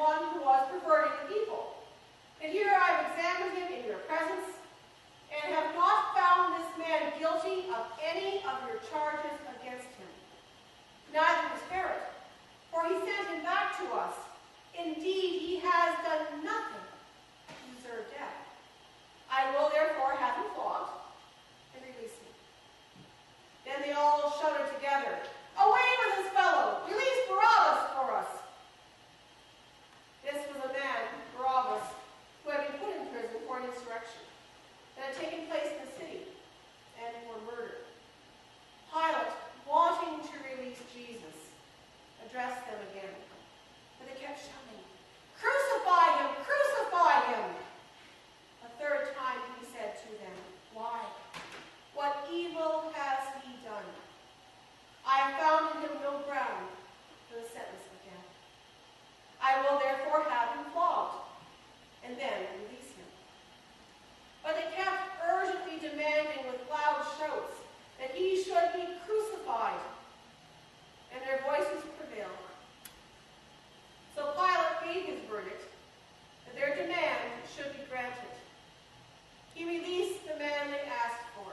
one who was perverting the people. And here I have examined him in your presence, and have not found this man guilty of any of your charges against him. Neither was Herod, for he sent him back to us. Indeed, he has done nothing to deserve death. I will therefore have him flogged and release him. Then they all shouted together, "Away with this fellow! Release Barabbas for us!" This was a man, Barabbas, who had been put in prison for an insurrection that had taken place in the city, and for murder. Pilate, wanting to release Jesus, addressed them again, but they kept shouting, "Crucify him! Crucify him!" A third time he said to them, "Why? What evil has he done? I have found in him no ground for the sentence of death. I will therefore have him flogged, and then release him." But they kept urgently demanding with loud shouts that he should be crucified, and their voices prevailed. So Pilate gave his verdict that their demand should be granted. He released the man they asked for,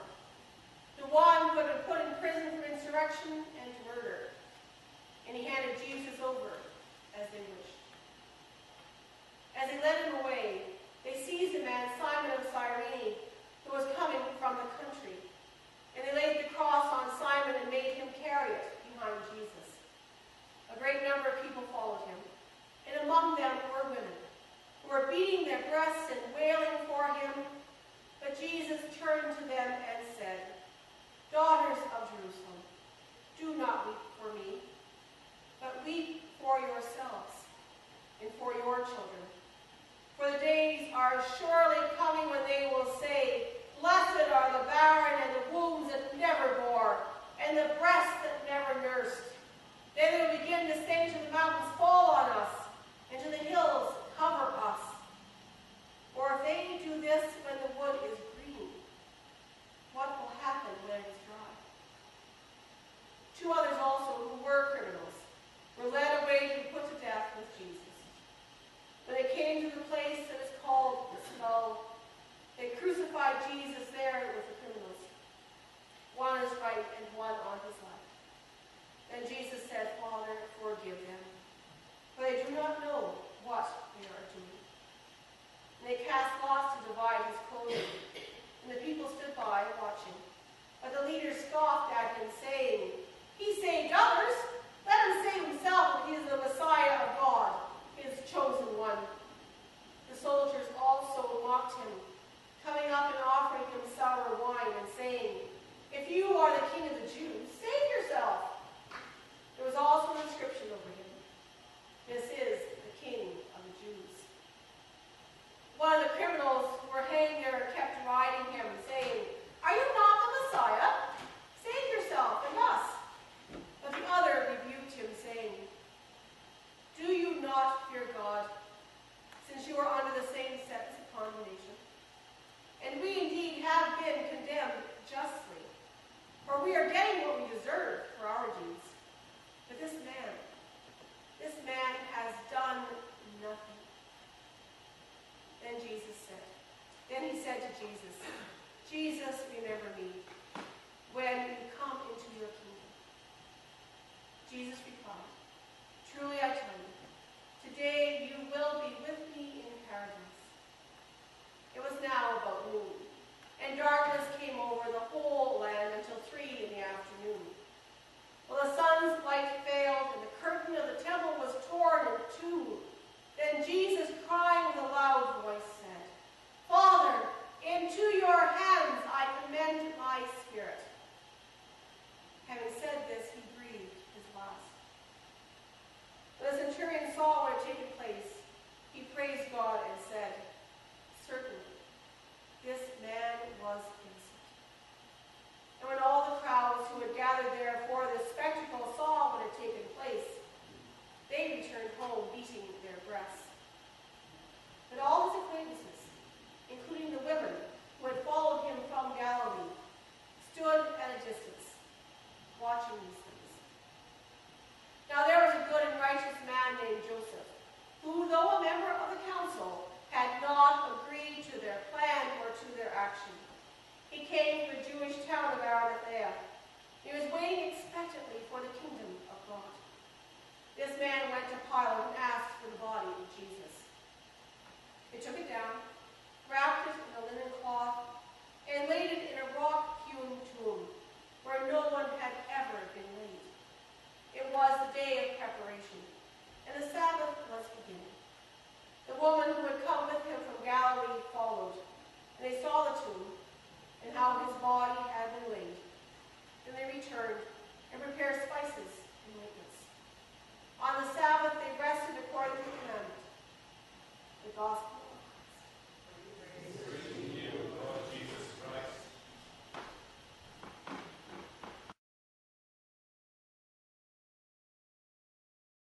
the one who had been put in prison for insurrection and murder, and he handed Jesus over as they wished. As they led him away, they seized a man, Simon of Cyrene, who was coming from the country, and they laid the cross on Simon and made him carry it behind Jesus. A great number of people followed him, and among them were women, who were beating their breasts and wailing for him. But Jesus turned to them and said, "Daughters of Jerusalem, do not weep for me, but weep for yourselves and for your children. For the days are surely coming when they will say, 'Blessed are the barren and the wombs that never bore, and the breasts that never nursed.' Then they will begin to say to the mountains, 'Fall on us,' and to the hills, 'Cover us.' Or if they do this when the wood is green, what will happen when it is dry?" Two others also, who were criminals, were led away to be put to death with Jesus. When they came to the place that is called the Skull, they crucified Jesus there with the criminals, one on his right and one on his left. Then Jesus said, "Father, forgive them, for they do not know what they are doing." And they cast lots to divide his clothing, and the people stood by watching. But the leaders scoffed at him, saying, "He saved others. Let him save himself if he is the Messiah of God, his chosen one." The soldiers also mocked him, coming up and offering him sour wine and saying, "If you are the king of the Jews, save yourself." There was also an inscription over him, "This is the King of the Jews." One of the criminals who were hanged there kept deriding him, saying, "Are you not the Messiah? Save yourself and us." But the other rebuked him, saying, "Do you not fear God, since you are under the same sentence of condemnation? And we indeed have been condemned justly, for we are getting what we deserve for our deeds. But this man has done nothing." Then he said to Jesus, "Jesus, remember me when you come into your kingdom." Jesus replied, "Truly I tell you, today you will be with me in paradise." It was now about noon, and darkness came over the whole land until 3 in the afternoon. Well, the sun's light failed, and the curtain of the temple was torn in two. Then Jesus, crying with a loud voice, said, "Father, into your hands I commend my spirit." Having said this, he breathed his last. action. He came to the Jewish town of Arimathea. He was waiting expectantly for the kingdom of God. This man went to Pilate and